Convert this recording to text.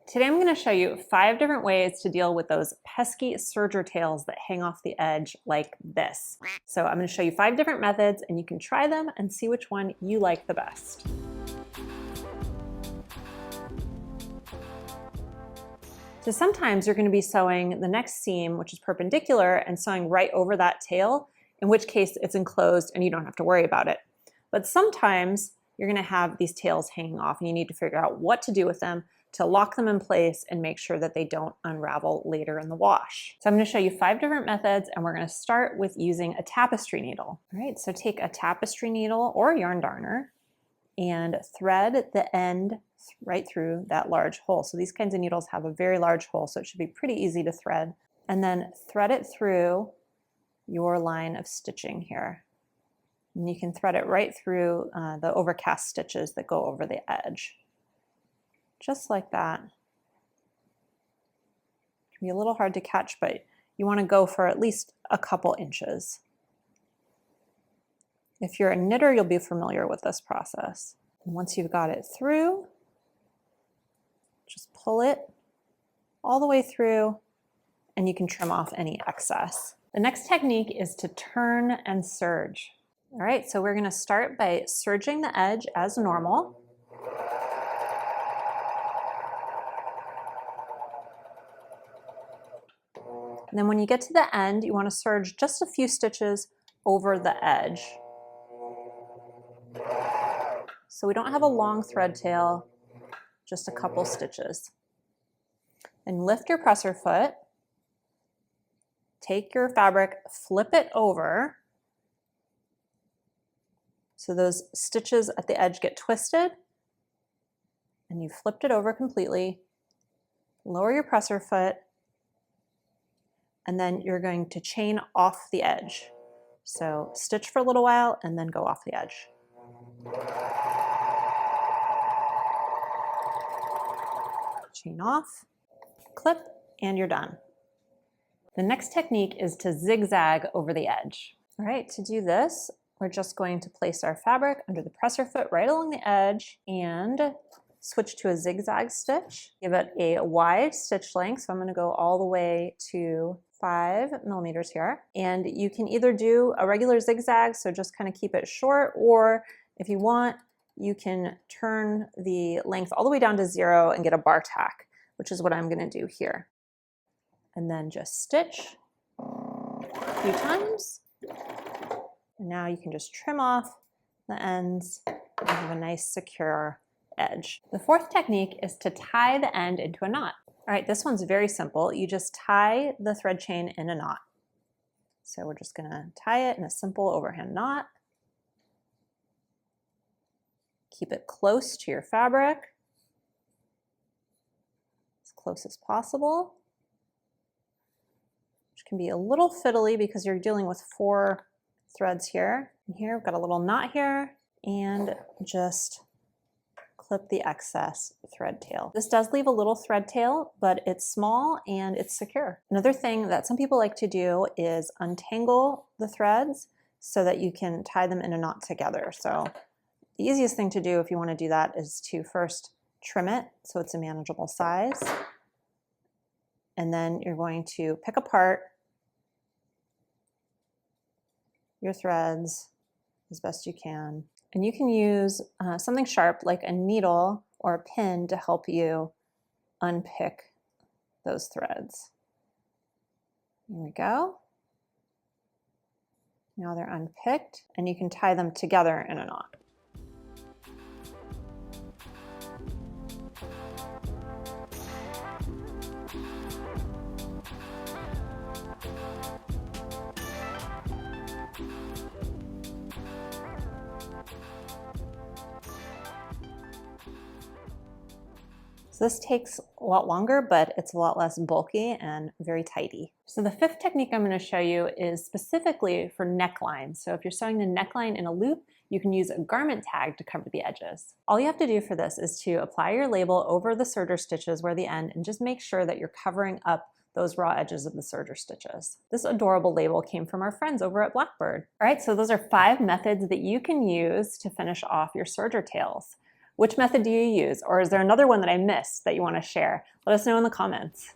Today I'm going to show you 5 different ways to deal with those pesky serger tails that hang off the edge like this. So I'm going to show you 5 different methods and you can try them and see which one you like the best. So sometimes you're going to be sewing the next seam, which is perpendicular, and sewing right over that tail, in which case it's enclosed and you don't have to worry about it. But sometimes you're going to have these tails hanging off and you need to figure out what to do with them to lock them in place and make sure that they don't unravel later in the wash. So I'm going to show you 5 different methods and we're going to start with using a tapestry needle. All right, so take a tapestry needle or yarn darner and thread the end right through that large hole. So these kinds of needles have a very large hole, so it should be pretty easy to thread. And then thread it through your line of stitching here. And you can thread it right through the overcast stitches that go over the edge. Just like that. It can be a little hard to catch, but you want to go for at least a couple inches. If you're a knitter, you'll be familiar with this process. And once you've got it through, just pull it all the way through and you can trim off any excess. The next technique is to turn and serge. All right, so we're going to start by serging the edge as normal. And then when you get to the end, you want to serge just a few stitches over the edge. So we don't have a long thread tail, just a couple stitches. And lift your presser foot, take your fabric, flip it over, so those stitches at the edge get twisted, and you flipped it over completely. Lower your presser foot, and then you're going to chain off the edge. So stitch for a little while and then go off the edge. Chain off, clip, and you're done. The next technique is to zigzag over the edge. All right, to do this, we're just going to place our fabric under the presser foot right along the edge and switch to a zigzag stitch. Give it a wide stitch length, so I'm going to go all the way to 5 millimeters here. And you can either do a regular zigzag, so just kind of keep it short, or if you want, you can turn the length all the way down to 0 and get a bar tack, which is what I'm going to do here. And then just stitch a few times. And now you can just trim off the ends and have a nice secure edge. The 4th technique is to tie the end into a knot. All right, this one's very simple. You just tie the thread chain in a knot. So we're just going to tie it in a simple overhand knot. Keep it close to your fabric, as close as possible, which can be a little fiddly because you're dealing with 4 threads here. And here I've got a little knot here, and just clip the excess thread tail. This does leave a little thread tail, but it's small and it's secure. Another thing that some people like to do is untangle the threads so that you can tie them in a knot together. So the easiest thing to do if you want to do that is to first trim it so it's a manageable size. And then you're going to pick apart your threads as best you can. And you can use something sharp like a needle or a pin to help you unpick those threads. Here we go. Now they're unpicked and you can tie them together in a knot. So this takes a lot longer, but it's a lot less bulky and very tidy. So the 5th technique I'm going to show you is specifically for necklines. So if you're sewing the neckline in a loop, you can use a garment tag to cover the edges. All you have to do for this is to apply your label over the serger stitches where the end, and just make sure that you're covering up those raw edges of the serger stitches. This adorable label came from our friends over at Blackbird. All right, so those are 5 methods that you can use to finish off your serger tails. Which method do you use? Or is there another one that I missed that you want to share? Let us know in the comments.